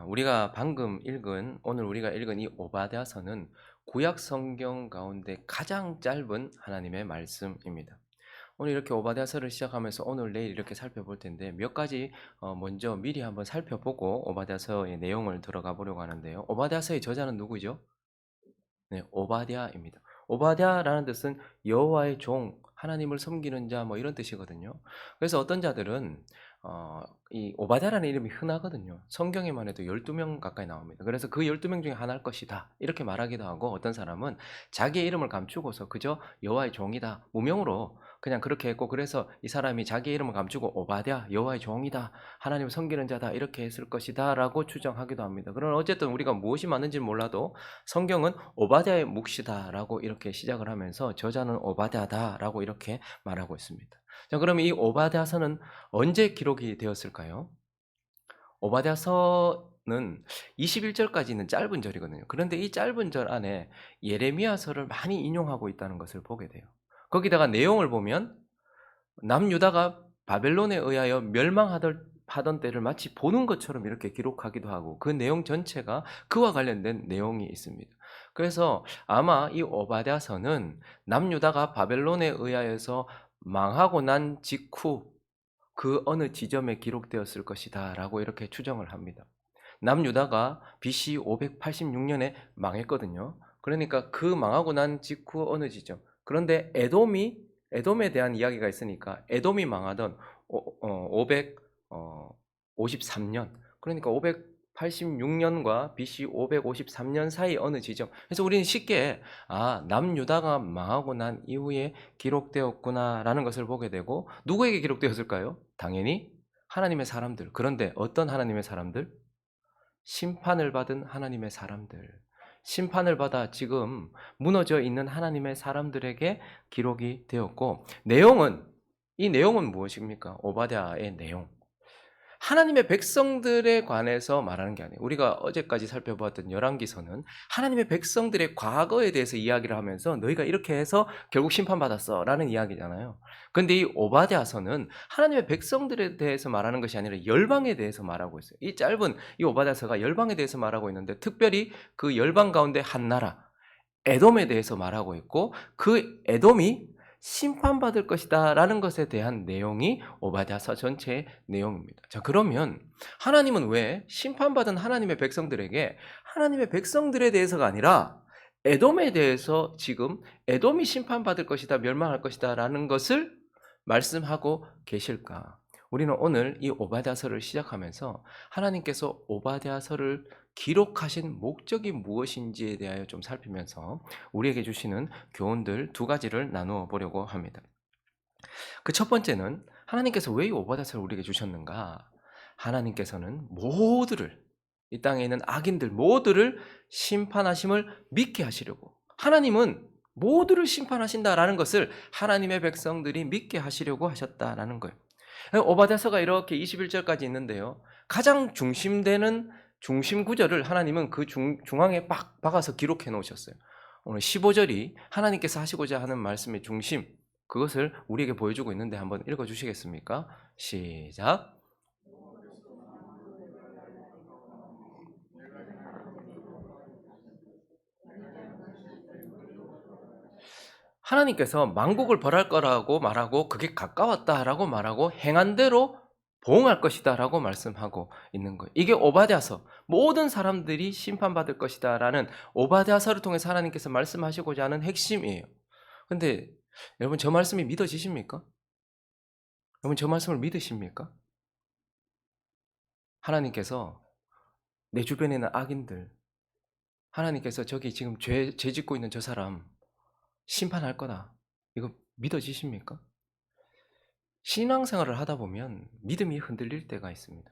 우리가 방금 읽은 오늘 우리가 읽은 이 오바댜서는 구약 성경 가운데 가장 짧은 하나님의 말씀입니다. 오늘 이렇게 오바댜서를 시작하면서 오늘 내일 이렇게 살펴볼 텐데 몇 가지 먼저 미리 한번 살펴보고 오바댜서의 내용을 들어가 보려고 하는데요. 오바댜서의 저자는 누구죠? 네, 오바댜입니다. 오바댜라는 뜻은 여호와의 종, 하나님을 섬기는 자 뭐 이런 뜻이거든요. 그래서 어떤 자들은 이 오바댜라는 이름이 흔하거든요. 성경에만 해도 12명 가까이 나옵니다. 그래서 그 12명 중에 하나일 것이다 이렇게 말하기도 하고, 어떤 사람은 자기의 이름을 감추고서 그저 여호와의 종이다 무명으로 그냥 그렇게 했고, 그래서 이 사람이 자기의 이름을 감추고 오바댜 여호와의 종이다, 하나님을 섬기는 자다 이렇게 했을 것이다 라고 추정하기도 합니다. 그러나 어쨌든 우리가 무엇이 맞는지 몰라도 성경은 오바댜의 묵시다라고 이렇게 시작을 하면서 저자는 오바댜다라고 이렇게 말하고 있습니다. 자, 그럼 이 오바댜서는 언제 기록이 되었을까요? 오바댜서는 21절까지 있는 짧은 절이거든요. 그런데 이 짧은 절 안에 예레미야서를 많이 인용하고 있다는 것을 보게 돼요. 거기다가 내용을 보면 남유다가 바벨론에 의하여 멸망하던 때를 마치 보는 것처럼 이렇게 기록하기도 하고, 그 내용 전체가 그와 관련된 내용이 있습니다. 그래서 아마 이 오바댜서는 남유다가 바벨론에 의하여서 망하고 난 직후 그 어느 지점에 기록되었을 것이다 라고 이렇게 추정을 합니다. 남유다가 BC 586년에 망했거든요. 그러니까 그 망하고 난 직후 어느 지점. 그런데 에돔에 대한 이야기가 있으니까 에돔이 망하던 553년, 그러니까 586년과 BC 553년 사이 어느 지점. 그래서 우리는 쉽게 남유다가 망하고 난 이후에 기록되었구나라는 것을 보게 되고, 누구에게 기록되었을까요? 당연히 하나님의 사람들. 그런데 어떤 하나님의 사람들? 심판을 받은 하나님의 사람들, 심판을 받아 지금 무너져 있는 하나님의 사람들에게 기록이 되었고, 이 내용은 무엇입니까? 오바댜의 내용, 하나님의 백성들에 관해서 말하는 게 아니에요. 우리가 어제까지 살펴보았던 열왕기서는 하나님의 백성들의 과거에 대해서 이야기를 하면서 너희가 이렇게 해서 결국 심판받았어 라는 이야기잖아요. 근데 이 오바댜서는 하나님의 백성들에 대해서 말하는 것이 아니라 열방에 대해서 말하고 있어요. 이 짧은 이 오바댜서가 열방에 대해서 말하고 있는데, 특별히 그 열방 가운데 한 나라 에돔에 대해서 말하고 있고, 그 에돔이 심판받을 것이다 라는 것에 대한 내용이 오바댜서 전체의 내용입니다. 자, 그러면 하나님은 왜 심판받은 하나님의 백성들에게 하나님의 백성들에 대해서가 아니라 에돔에 대해서 지금 에돔이 심판받을 것이다, 멸망할 것이다 라는 것을 말씀하고 계실까? 우리는 오늘 이 오바댜서를 시작하면서 하나님께서 오바댜서를 기록하신 목적이 무엇인지에 대하여 좀 살피면서 우리에게 주시는 교훈들 두 가지를 나누어 보려고 합니다. 그 첫 번째는, 하나님께서 왜 이 오바댜서를 우리에게 주셨는가? 하나님께서는 이 땅에 있는 악인들 모두를 심판하심을 믿게 하시려고, 하나님은 모두를 심판하신다라는 것을 하나님의 백성들이 믿게 하시려고 하셨다라는 거예요. 오바댜서가 이렇게 21절까지 있는데요, 가장 중심되는 중심 구절을 하나님은 그 중앙에 빡 박아서 기록해 놓으셨어요. 오늘 15절이 하나님께서 하시고자 하는 말씀의 중심, 그것을 우리에게 보여주고 있는데 한번 읽어주시겠습니까? 시작. 하나님께서 만국을 벌할 거라고 말하고, 그게 가까웠다라고 말하고, 행한 대로 보응할 것이다라고 말씀하고 있는 거예요. 이게 오바댜서, 모든 사람들이 심판받을 것이다라는 오바댜서를 통해서 하나님께서 말씀하시고자 하는 핵심이에요. 근데 여러분, 저 말씀이 믿어지십니까? 여러분, 저 말씀을 믿으십니까? 하나님께서 내 주변에 있는 악인들, 하나님께서 저기 지금 죄 짓고 있는 저 사람 심판할 거다, 이거 믿어지십니까? 신앙생활을 하다 보면 믿음이 흔들릴 때가 있습니다.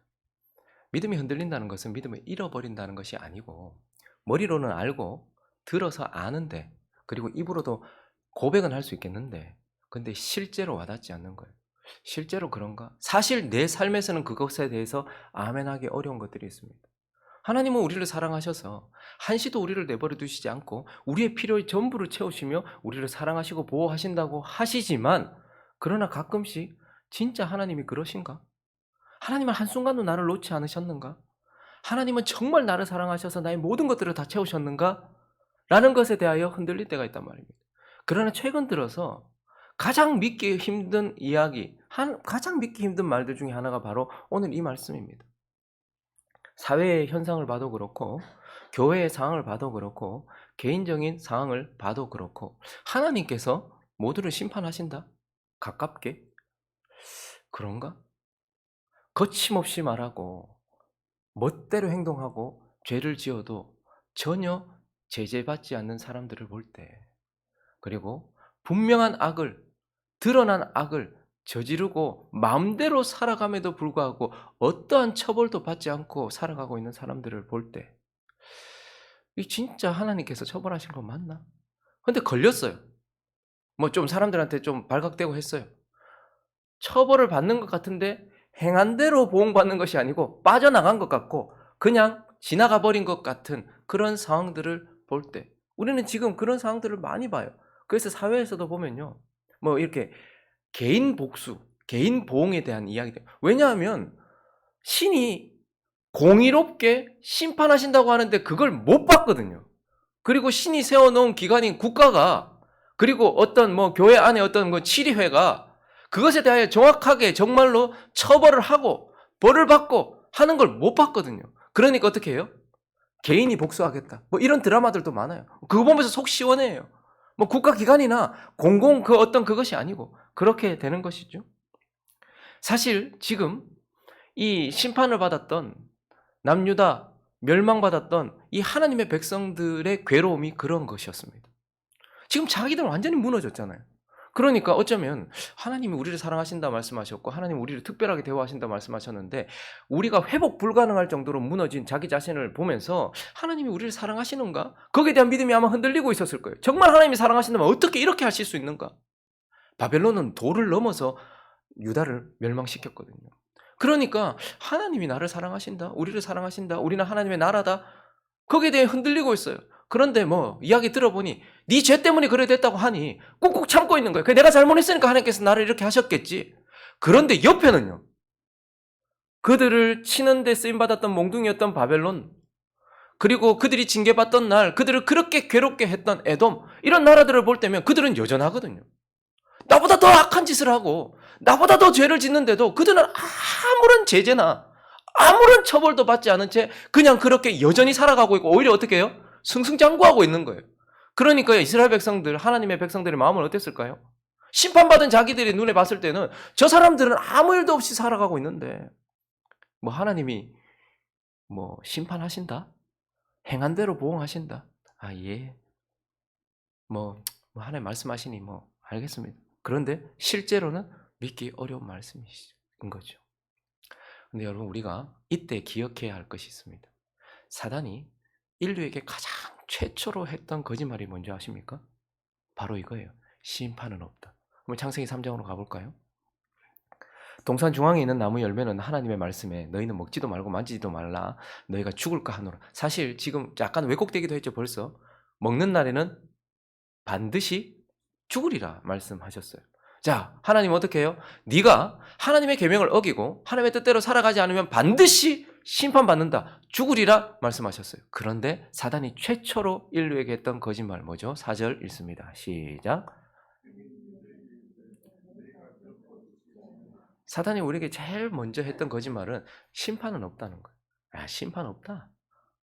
믿음이 흔들린다는 것은 믿음을 잃어버린다는 것이 아니고, 머리로는 알고 들어서 아는데, 그리고 입으로도 고백은 할 수 있겠는데, 근데 실제로 와닿지 않는 거예요. 실제로 그런가? 사실 내 삶에서는 그것에 대해서 아멘하기 어려운 것들이 있습니다. 하나님은 우리를 사랑하셔서 한시도 우리를 내버려 두시지 않고 우리의 필요의 전부를 채우시며 우리를 사랑하시고 보호하신다고 하시지만, 그러나 가끔씩 진짜 하나님이 그러신가? 하나님은 한순간도 나를 놓지 않으셨는가? 하나님은 정말 나를 사랑하셔서 나의 모든 것들을 다 채우셨는가? 라는 것에 대하여 흔들릴 때가 있단 말입니다. 그러나 최근 들어서 가장 믿기 힘든 이야기, 가장 믿기 힘든 말들 중에 하나가 바로 오늘 이 말씀입니다. 사회의 현상을 봐도 그렇고 교회의 상황을 봐도 그렇고 개인적인 상황을 봐도 그렇고 하나님께서 모두를 심판하신다? 가깝게? 그런가? 거침없이 말하고 멋대로 행동하고 죄를 지어도 전혀 제재받지 않는 사람들을 볼 때, 그리고 분명한 악을, 드러난 악을 저지르고 마음대로 살아감에도 불구하고 어떠한 처벌도 받지 않고 살아가고 있는 사람들을 볼 때, 이 진짜 하나님께서 처벌하신 거 맞나? 근데 걸렸어요. 뭐 좀 사람들한테 좀 발각되고 했어요. 처벌을 받는 것 같은데 행한 대로 보응받는 것이 아니고 빠져나간 것 같고 그냥 지나가 버린 것 같은 그런 상황들을 볼 때, 우리는 지금 그런 상황들을 많이 봐요. 그래서 사회에서도 보면요, 뭐 이렇게 개인 복수, 개인 보응에 대한 이야기들. 왜냐하면 신이 공의롭게 심판하신다고 하는데 그걸 못 봤거든요. 그리고 신이 세워놓은 기관인 국가가, 그리고 어떤 뭐 교회 안에 어떤 뭐 치리회가 그것에 대하여 정확하게 정말로 처벌을 하고 벌을 받고 하는 걸 못 봤거든요. 그러니까 어떻게 해요? 개인이 복수하겠다. 뭐 이런 드라마들도 많아요. 그거 보면서 속 시원해요. 뭐 국가기관이나 공공 그 어떤 그것이 아니고 그렇게 되는 것이죠. 사실 지금 이 심판을 받았던 남유다, 멸망받았던 이 하나님의 백성들의 괴로움이 그런 것이었습니다. 지금 자기들은 완전히 무너졌잖아요. 그러니까 어쩌면 하나님이 우리를 사랑하신다 말씀하셨고 하나님이 우리를 특별하게 대우하신다 말씀하셨는데 우리가 회복 불가능할 정도로 무너진 자기 자신을 보면서 하나님이 우리를 사랑하시는가? 거기에 대한 믿음이 아마 흔들리고 있었을 거예요. 정말 하나님이 사랑하신다면 어떻게 이렇게 하실 수 있는가? 바벨론은 도를 넘어서 유다를 멸망시켰거든요. 그러니까 하나님이 나를 사랑하신다, 우리를 사랑하신다, 우리는 하나님의 나라다, 거기에 대해 흔들리고 있어요. 그런데 뭐 이야기 들어보니 네 죄 때문에 그래 됐다고 하니 꾹꾹 참고 있는 거예요. 내가 잘못했으니까 하나님께서 나를 이렇게 하셨겠지. 그런데 옆에는요, 그들을 치는 데 쓰임받았던 몽둥이였던 바벨론, 그리고 그들이 징계받던 날 그들을 그렇게 괴롭게 했던 에돔, 이런 나라들을 볼 때면 그들은 여전하거든요. 나보다 더 악한 짓을 하고 나보다 더 죄를 짓는데도 그들은 아무런 제재나 아무런 처벌도 받지 않은 채 그냥 그렇게 여전히 살아가고 있고 오히려 어떻게 해요? 승승장구하고 있는 거예요. 그러니까 이스라엘 백성들, 하나님의 백성들의 마음은 어땠을까요? 심판받은 자기들이 눈에 봤을 때는 저 사람들은 아무 일도 없이 살아가고 있는데 뭐 하나님이 뭐 심판하신다? 행한 대로 보응하신다? 아, 예. 뭐 하나님 말씀하시니 뭐 알겠습니다. 그런데 실제로는 믿기 어려운 말씀인 거죠. 근데 여러분, 우리가 이때 기억해야 할 것이 있습니다. 사단이 인류에게 가장 최초로 했던 거짓말이 뭔지 아십니까? 바로 이거예요. 심판은 없다. 그럼 창세기 3장으로 가볼까요? 동산 중앙에 있는 나무 열매는 하나님의 말씀에 너희는 먹지도 말고 만지지도 말라. 너희가 죽을까 하노라. 사실 지금 약간 왜곡되기도 했죠. 벌써 먹는 날에는 반드시 죽으리라 말씀하셨어요. 자, 하나님 어떻게 해요? 네가 하나님의 계명을 어기고 하나님의 뜻대로 살아가지 않으면 반드시 심판받는다, 죽으리라 말씀하셨어요. 그런데 사단이 최초로 인류에게 했던 거짓말 뭐죠? 4절 읽습니다. 시작. 사단이 우리에게 제일 먼저 했던 거짓말은 심판은 없다는 거예요. 아, 심판 없다,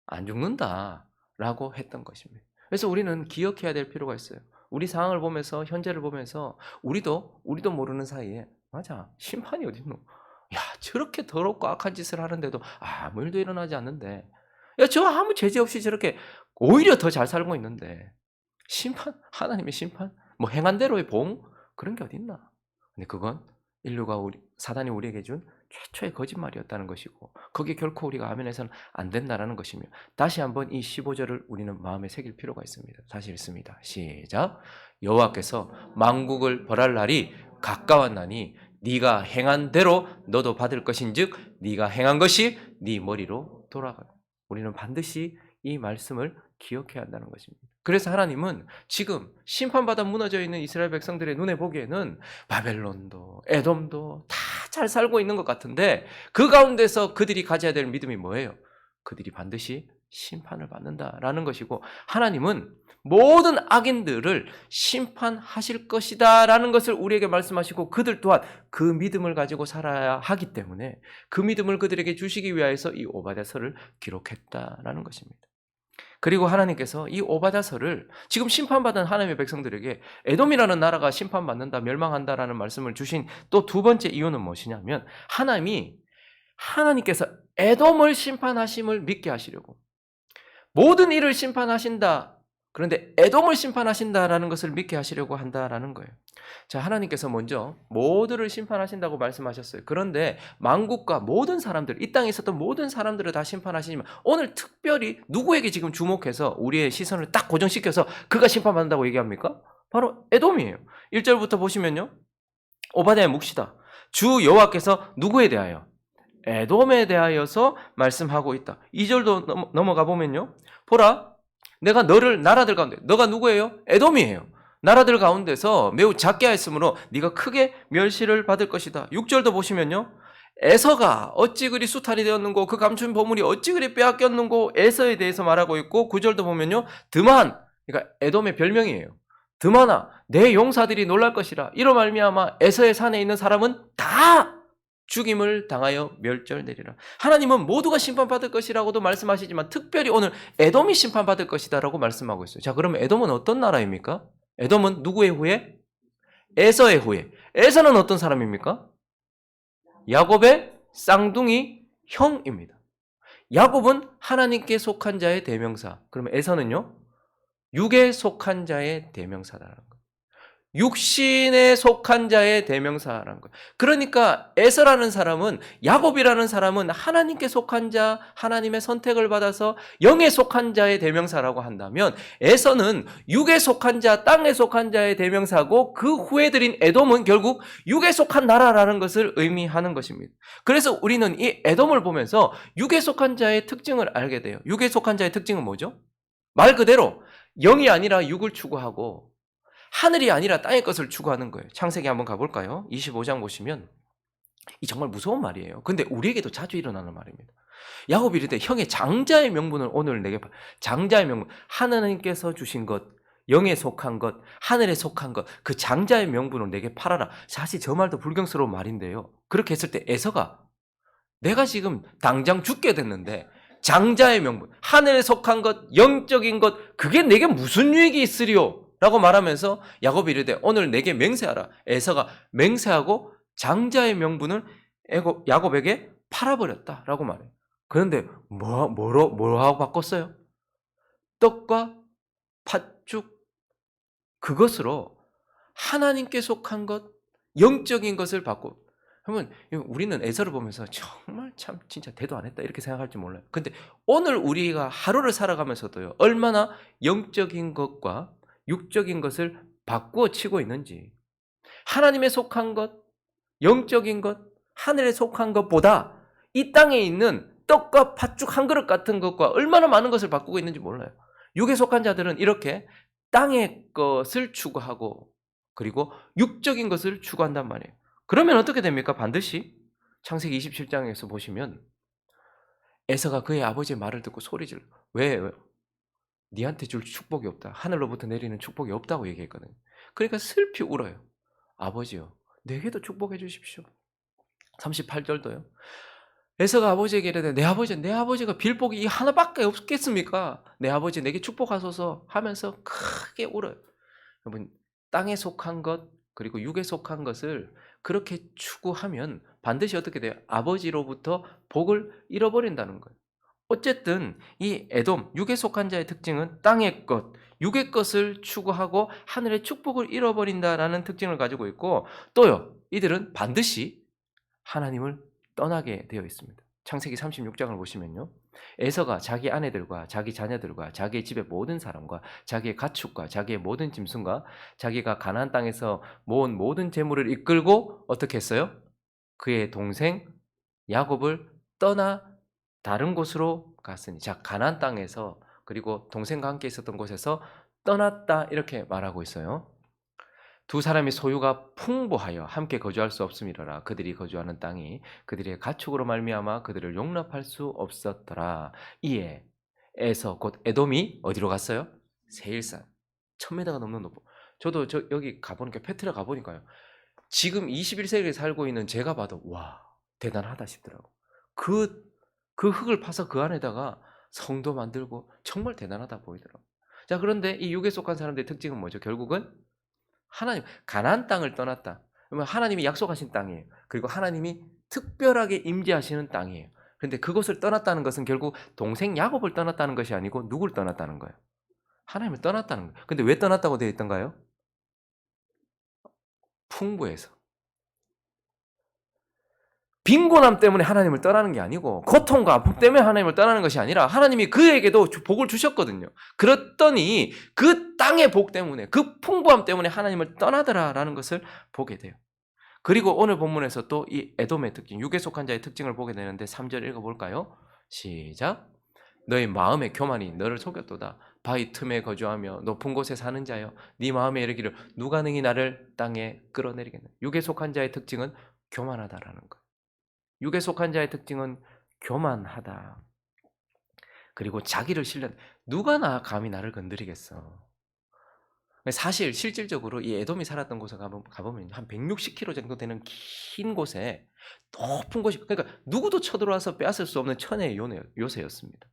안 죽는다 라고 했던 것입니다. 그래서 우리는 기억해야 될 필요가 있어요. 우리 상황을 보면서, 현재를 보면서 우리도 모르는 사이에 맞아, 심판이 어딨노? 야, 저렇게 더럽고 악한 짓을 하는데도 아무 일도 일어나지 않는데, 야, 저 아무 제재 없이 저렇게 오히려 더 잘 살고 있는데 심판? 하나님의 심판? 뭐 행한 대로의 봉? 그런 게 어딨나? 근데 그건 인류가 사단이 우리에게 준 최초의 거짓말이었다는 것이고 거기에 결코 우리가 아멘해서는 안 된다는 것이며, 다시 한번 이 15절을 우리는 마음에 새길 필요가 있습니다. 다시 읽습니다. 시작. 여호와께서 만국을 벌할 날이 가까웠나니 네가 행한 대로 너도 받을 것인즉 네가 행한 것이 네 머리로 돌아가라. 우리는 반드시 이 말씀을 기억해야 한다는 것입니다. 그래서 하나님은 지금 심판받아 무너져 있는 이스라엘 백성들의 눈에 보기에는 바벨론도 에돔도 다 잘 살고 있는 것 같은데 그 가운데서 그들이 가져야 될 믿음이 뭐예요? 그들이 반드시 심판을 받는다라는 것이고, 하나님은 모든 악인들을 심판하실 것이다라는 것을 우리에게 말씀하시고, 그들 또한 그 믿음을 가지고 살아야 하기 때문에 그 믿음을 그들에게 주시기 위하여서 이 오바댜서를 기록했다라는 것입니다. 그리고 하나님께서 이 오바댜서를 지금 심판받은 하나님의 백성들에게 에돔이라는 나라가 심판받는다, 멸망한다라는 말씀을 주신 또 두 번째 이유는 무엇이냐면, 하나님께서 에돔을 심판하심을 믿게 하시려고, 모든 일을 심판하신다, 그런데 에돔을 심판하신다라는 것을 믿게 하시려고 한다라는 거예요. 자, 하나님께서 먼저 모두를 심판하신다고 말씀하셨어요. 그런데 만국과 모든 사람들, 이 땅에 있었던 모든 사람들을 다 심판하시지만, 오늘 특별히 누구에게 지금 주목해서 우리의 시선을 딱 고정시켜서 그가 심판받는다고 얘기합니까? 바로 에돔이에요. 1절부터 보시면요, 오바댜의 묵시다. 주 여호와께서 누구에 대하여? 에돔에 대하여서 말씀하고 있다. 2절도 넘어가 보면요, 보라, 내가 너를 나라들 가운데, 너가 누구예요? 에돔이에요. 나라들 가운데서 매우 작게 하였으므로 네가 크게 멸시를 받을 것이다. 6절도 보시면요, 에서가 어찌 그리 수탈이 되었는고, 그 감춘 보물이 어찌 그리 빼앗겼는고, 에서에 대해서 말하고 있고, 9절도 보면요, 드만, 그러니까 에돔의 별명이에요. 드만아, 내 용사들이 놀랄 것이라. 이로 말미암아 에서의 산에 있는 사람은 다 죽임을 당하여 멸절되리라. 하나님은 모두가 심판받을 것이라고도 말씀하시지만, 특별히 오늘 에돔이 심판받을 것이다라고 말씀하고 있어요. 자, 그러면 에돔은 어떤 나라입니까? 에돔은 누구의 후예? 에서의 후예. 에서는 어떤 사람입니까? 야곱의 쌍둥이 형입니다. 야곱은 하나님께 속한 자의 대명사. 그러면 에서는요, 육에 속한 자의 대명사다라는 거예요. 육신에 속한 자의 대명사라는 거예요. 그러니까 에서라는 사람은, 야곱이라는 사람은 하나님께 속한 자, 하나님의 선택을 받아서 영에 속한 자의 대명사라고 한다면, 에서는 육에 속한 자, 땅에 속한 자의 대명사고, 그 후에 들인 에돔은 결국 육에 속한 나라라는 것을 의미하는 것입니다. 그래서 우리는 이 에돔을 보면서 육에 속한 자의 특징을 알게 돼요. 육에 속한 자의 특징은 뭐죠? 말 그대로 영이 아니라 육을 추구하고 하늘이 아니라 땅의 것을 추구하는 거예요. 창세기 한번 가볼까요? 25장 보시면, 이 정말 무서운 말이에요. 근데 우리에게도 자주 일어나는 말입니다. 야곱이 이르되 형의 장자의 명분을 오늘 내게, 장자의 명분, 하나님께서 주신 것, 영에 속한 것, 하늘에 속한 것, 그 장자의 명분을 내게 팔아라. 사실 저 말도 불경스러운 말인데요, 그렇게 했을 때 에서가, 내가 지금 당장 죽게 됐는데 장자의 명분, 하늘에 속한 것, 영적인 것, 그게 내게 무슨 유익이 있으리요? 라고 말하면서 야곱이 이르되 오늘 내게 맹세하라. 에서가 맹세하고 장자의 명분을 야곱에게 팔아버렸다 라고 말해요. 그런데 뭐 하고 바꿨어요? 떡과 팥죽, 그것으로 하나님께 속한 것, 영적인 것을 받고. 그러면 우리는 에서를 보면서 정말 참 진짜 대도 안 했다 이렇게 생각할지 몰라요. 근데 오늘 우리가 하루를 살아가면서도요, 얼마나 영적인 것과 육적인 것을 바꾸어 치고 있는지, 하나님에 속한 것, 영적인 것, 하늘에 속한 것보다 이 땅에 있는 떡과 팥죽 한 그릇 같은 것과 얼마나 많은 것을 바꾸고 있는지 몰라요. 육에 속한 자들은 이렇게 땅의 것을 추구하고, 그리고 육적인 것을 추구한단 말이에요. 그러면 어떻게 됩니까? 반드시 창세기 27장에서 보시면 에서가 그의 아버지의 말을 듣고 소리질러. 왜? 니한테 줄 축복이 없다. 하늘로부터 내리는 축복이 없다고 얘기했거든요. 그러니까 슬피 울어요. 아버지요, 내게도 축복해 주십시오. 38절도요. 에서가 아버지에게 이르되 내 아버지가 빌복이 하나밖에 없겠습니까? 내 아버지 내게 축복하소서 하면서 크게 울어요. 여러분, 땅에 속한 것, 그리고 육에 속한 것을 그렇게 추구하면 반드시 어떻게 돼요? 아버지로부터 복을 잃어버린다는 거예요. 어쨌든 이 에돔, 육에 속한 자의 특징은 땅의 것, 육의 것을 추구하고 하늘의 축복을 잃어버린다라는 특징을 가지고 있고, 또요, 이들은 반드시 하나님을 떠나게 되어 있습니다. 창세기 36장을 보시면요, 에서가 자기 아내들과 자기 자녀들과 자기의 집의 모든 사람과 자기의 가축과 자기의 모든 짐승과 자기가 가나안 땅에서 모은 모든 재물을 이끌고 어떻게 했어요? 그의 동생 야곱을 떠나 다른 곳으로 갔으니. 자, 가나안 땅에서, 그리고 동생과 함께 있었던 곳에서 떠났다 이렇게 말하고 있어요. 두 사람의 소유가 풍부하여 함께 거주할 수 없음이로라. 그들이 거주하는 땅이 그들의 가축으로 말미암아 그들을 용납할 수 없었더라. 이에 에서 곧 에돔이 어디로 갔어요? 세일산. 1000m가 넘는 높고. 저도 여기 가보니까 페트라 가보니까요. 지금 21세기에 살고 있는 제가 봐도 와 대단하다 싶더라고. 그 흙을 파서 그 안에다가 성도 만들고 정말 대단하다 보이더라고. 자, 그런데 이 육에 속한 사람들의 특징은 뭐죠? 결국은 하나님, 가나안 땅을 떠났다. 그러면 하나님이 약속하신 땅이에요. 그리고 하나님이 특별하게 임재하시는 땅이에요. 그런데 그곳을 떠났다는 것은 결국 동생 야곱을 떠났다는 것이 아니고 누굴 떠났다는 거예요? 하나님을 떠났다는 거예요. 근데 왜 떠났다고 되어 있던가요? 풍부해서. 빈곤함 때문에 하나님을 떠나는 게 아니고 고통과 아픔 때문에 하나님을 떠나는 것이 아니라 하나님이 그에게도 복을 주셨거든요. 그랬더니 그 땅의 복 때문에 그 풍부함 때문에 하나님을 떠나더라라는 것을 보게 돼요. 그리고 오늘 본문에서 또 이 에돔의 특징, 육에 속한 자의 특징을 보게 되는데 3절 읽어볼까요? 시작. 너희 마음의 교만이 너를 속였도다. 바위 틈에 거주하며 높은 곳에 사는 자여, 네 마음에 이르기를 누가 능히 나를 땅에 끌어내리겠느냐. 육에 속한 자의 특징은 교만하다라는 거예요. 육에 속한 자의 특징은 교만하다. 그리고 자기를 신뢰. 누가 감히 나를 건드리겠어. 사실 실질적으로 이 에돔이 살았던 곳에 가보면 한 160km 정도 되는 긴 곳에 높은 곳이, 그러니까 누구도 쳐들어와서 빼앗을 수 없는 천혜의 요새였습니다.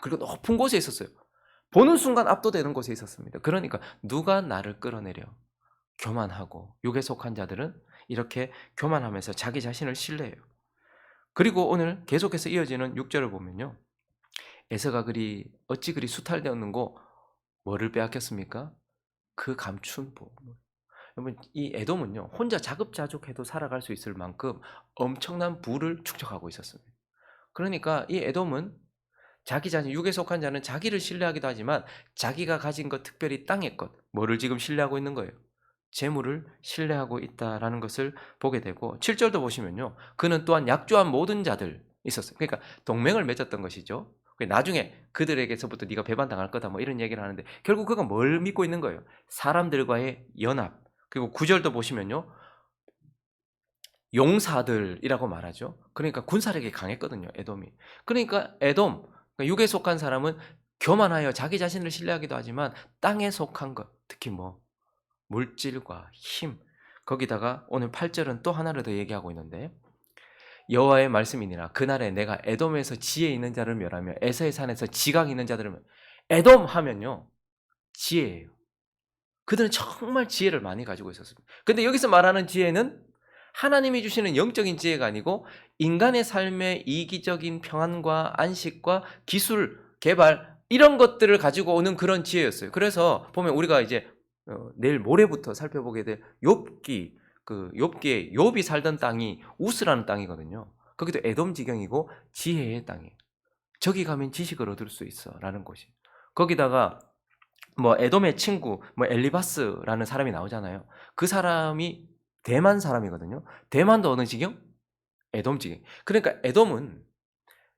그리고 높은 곳에 있었어요. 보는 순간 압도되는 곳에 있었습니다. 그러니까 누가 나를 끌어내려. 교만하고 육에 속한 자들은 이렇게 교만하면서 자기 자신을 신뢰해요. 그리고 오늘 계속해서 이어지는 6절을 보면요. 에서가 어찌 그리 수탈되었는고 뭐를 빼앗겼습니까? 그 감춘 복. 여러분, 이 에돔은요, 혼자 자급자족해도 살아갈 수 있을 만큼 엄청난 부를 축적하고 있었습니다. 그러니까 이 에돔은 자기 자신, 육에 속한 자는 자기를 신뢰하기도 하지만 자기가 가진 것, 특별히 땅의 것, 뭐를 지금 신뢰하고 있는 거예요? 재물을 신뢰하고 있다라는 것을 보게 되고, 7절도 보시면요, 그는 또한 약조한 모든 자들 있었어요. 그러니까 동맹을 맺었던 것이죠. 나중에 그들에게서부터 네가 배반당할 거다 뭐 이런 얘기를 하는데, 결국 그가 뭘 믿고 있는 거예요? 사람들과의 연합. 그리고 9절도 보시면요, 용사들이라고 말하죠. 그러니까 군사력이 강했거든요, 에돔이. 그러니까 에돔, 그러니까 육에 속한 사람은 교만하여 자기 자신을 신뢰하기도 하지만 땅에 속한 것, 특히 물질과 힘, 거기다가 오늘 8절은 또 하나를 더 얘기하고 있는데, 여호와의 말씀이니라. 그날에 내가 에돔에서 지혜 있는 자를 멸하며 에서의 산에서 지각 있는 자들을 멸하며. 에돔 하면요, 지혜예요. 그들은 정말 지혜를 많이 가지고 있었습니다. 근데 여기서 말하는 지혜는 하나님이 주시는 영적인 지혜가 아니고 인간의 삶의 이기적인 평안과 안식과 기술, 개발, 이런 것들을 가지고 오는 그런 지혜였어요. 그래서 보면 우리가 이제 내일 모레부터 살펴보게 될 욥기, 욥기에 욥이 살던 땅이 우스라는 땅이거든요. 거기도 에돔 지경이고 지혜의 땅이에요. 저기 가면 지식을 얻을 수 있어라는 곳이. 거기다가 에돔의 친구 엘리바스라는 사람이 나오잖아요. 그 사람이 대만 사람이거든요. 대만도 어느 지경? 에돔 지경. 그러니까 에돔은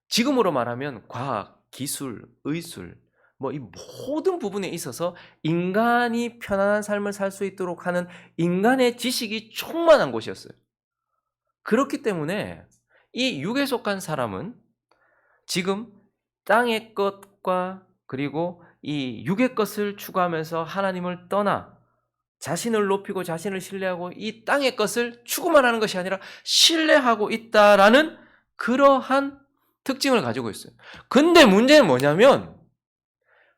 지금으로 말하면 과학, 기술, 의술, 이 모든 부분에 있어서 인간이 편안한 삶을 살 수 있도록 하는 인간의 지식이 충만한 곳이었어요. 그렇기 때문에 이 육에 속한 사람은 지금 땅의 것과 그리고 이 육의 것을 추구하면서 하나님을 떠나 자신을 높이고 자신을 신뢰하고 이 땅의 것을 추구만 하는 것이 아니라 신뢰하고 있다라는 그러한 특징을 가지고 있어요. 근데 문제는 뭐냐면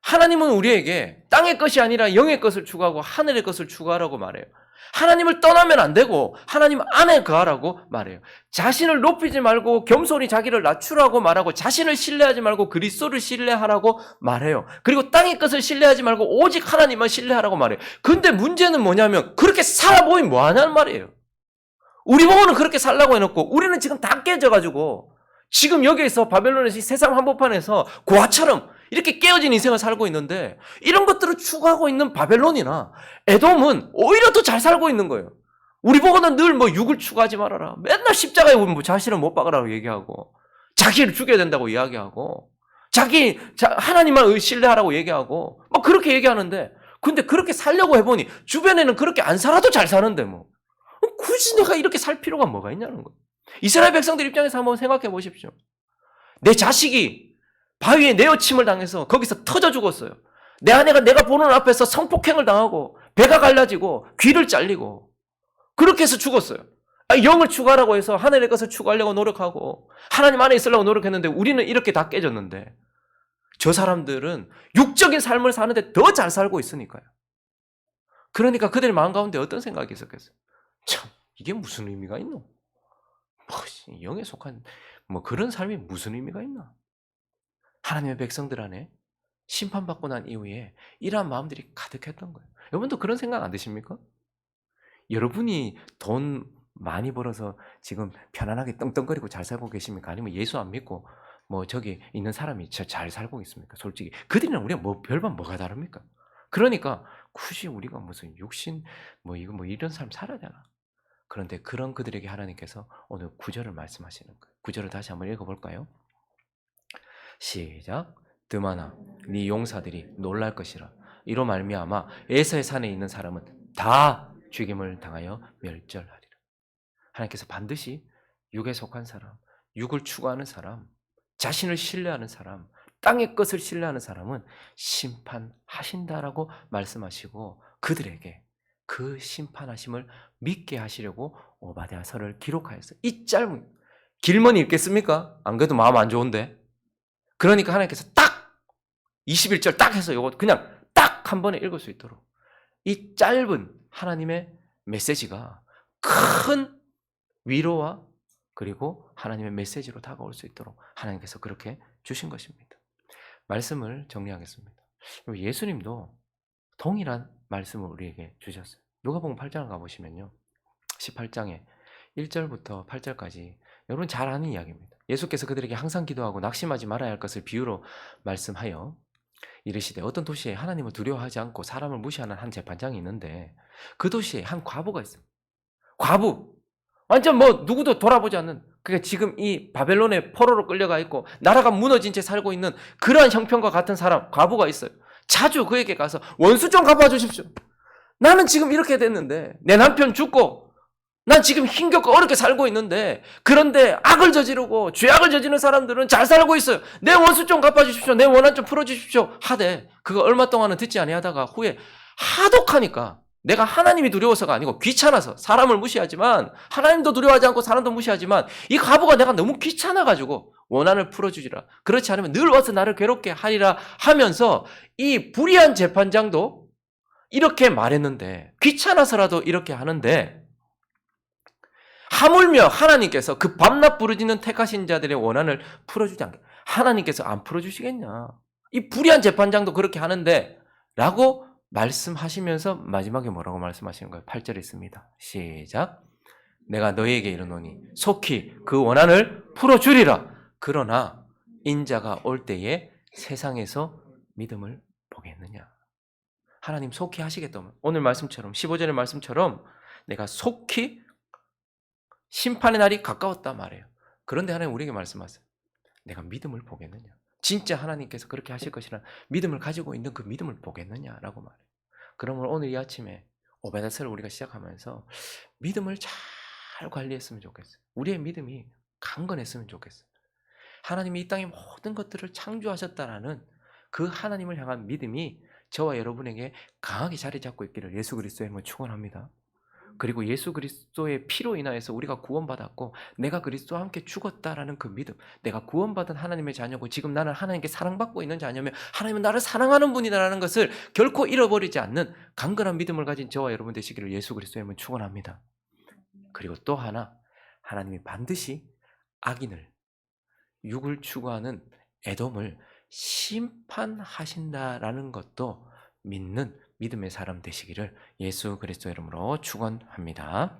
하나님은 우리에게 땅의 것이 아니라 영의 것을 추구하고 하늘의 것을 추구하라고 말해요. 하나님을 떠나면 안 되고 하나님 안에 거하라고 말해요. 자신을 높이지 말고 겸손히 자기를 낮추라고 말하고 자신을 신뢰하지 말고 그리스도를 신뢰하라고 말해요. 그리고 땅의 것을 신뢰하지 말고 오직 하나님만 신뢰하라고 말해요. 근데 문제는 뭐냐면 그렇게 살아보면 뭐하냐는 말이에요. 우리 보고는 그렇게 살라고 해놓고 우리는 지금 다 깨져가지고 지금 여기에서 바벨론에서 세상 한복판에서 고아처럼 이렇게 깨어진 인생을 살고 있는데 이런 것들을 추구하고 있는 바벨론이나 에돔은 오히려 더 잘 살고 있는 거예요. 우리 보고는 늘 육을 추구하지 말아라. 맨날 십자가에 자신을 못 박으라고 얘기하고 자기를 죽여야 된다고 이야기하고 하나님만 신뢰하라고 얘기하고 그렇게 얘기하는데 근데 그렇게 살려고 해보니 주변에는 그렇게 안 살아도 잘 사는데 뭐 굳이 내가 이렇게 살 필요가 뭐가 있냐는 거예요. 이스라엘 백성들 입장에서 한번 생각해 보십시오. 내 자식이 바위에 내어침을 당해서 거기서 터져 죽었어요. 내 아내가 내가 보는 앞에서 성폭행을 당하고 배가 갈라지고 귀를 잘리고 그렇게 해서 죽었어요. 영을 추구하라고 해서 하늘의 것을 추구하려고 노력하고 하나님 안에 있으려고 노력했는데 우리는 이렇게 다 깨졌는데 저 사람들은 육적인 삶을 사는데 더 잘 살고 있으니까요. 그러니까 그들 마음 가운데 어떤 생각이 있었겠어요? 참, 이게 무슨 의미가 있노? 영에 속한 뭐 그런 삶이 무슨 의미가 있나? 하나님의 백성들 안에 심판받고 난 이후에 이러한 마음들이 가득했던 거예요. 여러분도 그런 생각 안 드십니까? 여러분이 돈 많이 벌어서 지금 편안하게 떵떵거리고 잘 살고 계십니까? 아니면 예수 안 믿고 뭐 저기 있는 사람이 잘 살고 있습니까? 솔직히 그들이랑 우리가 뭐 별반 뭐가 다릅니까? 그러니까 굳이 우리가 무슨 육신 뭐 이거 뭐 이런 삶 살아야 되나? 그런데 그런 그들에게 하나님께서 오늘 구절을 말씀하시는 거예요. 구절을 다시 한번 읽어볼까요? 시작. 드마나 네 용사들이 놀랄 것이라. 이로 말미암아 에서의 산에 있는 사람은 다 죽임을 당하여 멸절하리라. 하나님께서 반드시 육에 속한 사람, 육을 추구하는 사람, 자신을 신뢰하는 사람, 땅의 것을 신뢰하는 사람은 심판하신다라고 말씀하시고 그들에게 그 심판하심을 믿게 하시려고 오바댜서를 기록하였어요. 이 짧은 길머니 읽겠습니까? 안 그래도 마음 안 좋은데. 그러니까 하나님께서 딱 21절 딱 해서 이거 그냥 딱 한 번에 읽을 수 있도록 이 짧은 하나님의 메시지가 큰 위로와 그리고 하나님의 메시지로 다가올 수 있도록 하나님께서 그렇게 주신 것입니다. 말씀을 정리하겠습니다. 예수님도 동일한 말씀을 우리에게 주셨어요. 누가복음 8장을 가보시면요. 18장에 1절부터 8절까지 여러분 잘 아는 이야기입니다. 예수께서 그들에게 항상 기도하고 낙심하지 말아야 할 것을 비유로 말씀하여 이르시되 어떤 도시에 하나님을 두려워하지 않고 사람을 무시하는 한 재판장이 있는데 그 도시에 한 과부가 있어요. 과부. 완전 뭐 누구도 돌아보지 않는 그게 지금 이 바벨론의 포로로 끌려가 있고 나라가 무너진 채 살고 있는 그러한 형편과 같은 사람 과부가 있어요. 자주 그에게 가서 원수 좀 갚아 주십시오. 나는 지금 이렇게 됐는데 내 남편 죽고 난 지금 힘겹고 어렵게 살고 있는데 그런데 악을 저지르고 죄악을 저지르는 사람들은 잘 살고 있어요. 내 원수 좀 갚아주십시오. 내 원한 좀 풀어주십시오. 하되 그거 얼마 동안은 듣지 아니하다가 후에 하독하니까 내가 하나님이 두려워서가 아니고 귀찮아서 사람을 무시하지만 하나님도 두려워하지 않고 사람도 무시하지만 이 과부가 내가 너무 귀찮아가지고 원한을 풀어주지라. 그렇지 않으면 늘 와서 나를 괴롭게 하리라 하면서 이 불의한 재판장도 이렇게 말했는데 귀찮아서라도 이렇게 하는데 하물며 하나님께서 그 밤낮 부르짖는 택하신 자들의 원한을 풀어주지 않게 하나님께서 안 풀어주시겠냐. 이 불의한 재판장도 그렇게 하는데 라고 말씀하시면서 마지막에 뭐라고 말씀하시는 거예요? 8절에 있습니다. 시작. 내가 너희에게 이르노니 속히 그 원한을 풀어주리라. 그러나 인자가 올 때에 세상에서 믿음을 보겠느냐. 하나님 속히 하시겠다면 오늘 말씀처럼 15절의 말씀처럼 내가 속히 심판의 날이 가까웠다 말해요. 그런데 하나님 우리에게 말씀하세요. 내가 믿음을 보겠느냐. 진짜 하나님께서 그렇게 하실 것이란 믿음을 가지고 있는 그 믿음을 보겠느냐라고 말해요. 그러면 오늘 이 아침에 오베닷서를 우리가 시작하면서 믿음을 잘 관리했으면 좋겠어요. 우리의 믿음이 강건했으면 좋겠어요. 하나님이 이 땅의 모든 것들을 창조하셨다라는 그 하나님을 향한 믿음이 저와 여러분에게 강하게 자리 잡고 있기를 예수 그리스도의 이름으로 축원합니다. 그리고 예수 그리스도의 피로 인하여서 우리가 구원받았고 내가 그리스도와 함께 죽었다라는 그 믿음, 내가 구원받은 하나님의 자녀고 지금 나는 하나님께 사랑받고 있는 자녀며 하나님은 나를 사랑하는 분이다라는 것을 결코 잃어버리지 않는 강건한 믿음을 가진 저와 여러분 되시기를 예수 그리스도의 이름으로 축원합니다. 그리고 또 하나, 하나님이 반드시 악인을, 육을 추구하는 에돔을 심판하신다라는 것도 믿는 믿음의 사람 되시기를 예수 그리스도의 이름으로 축원합니다.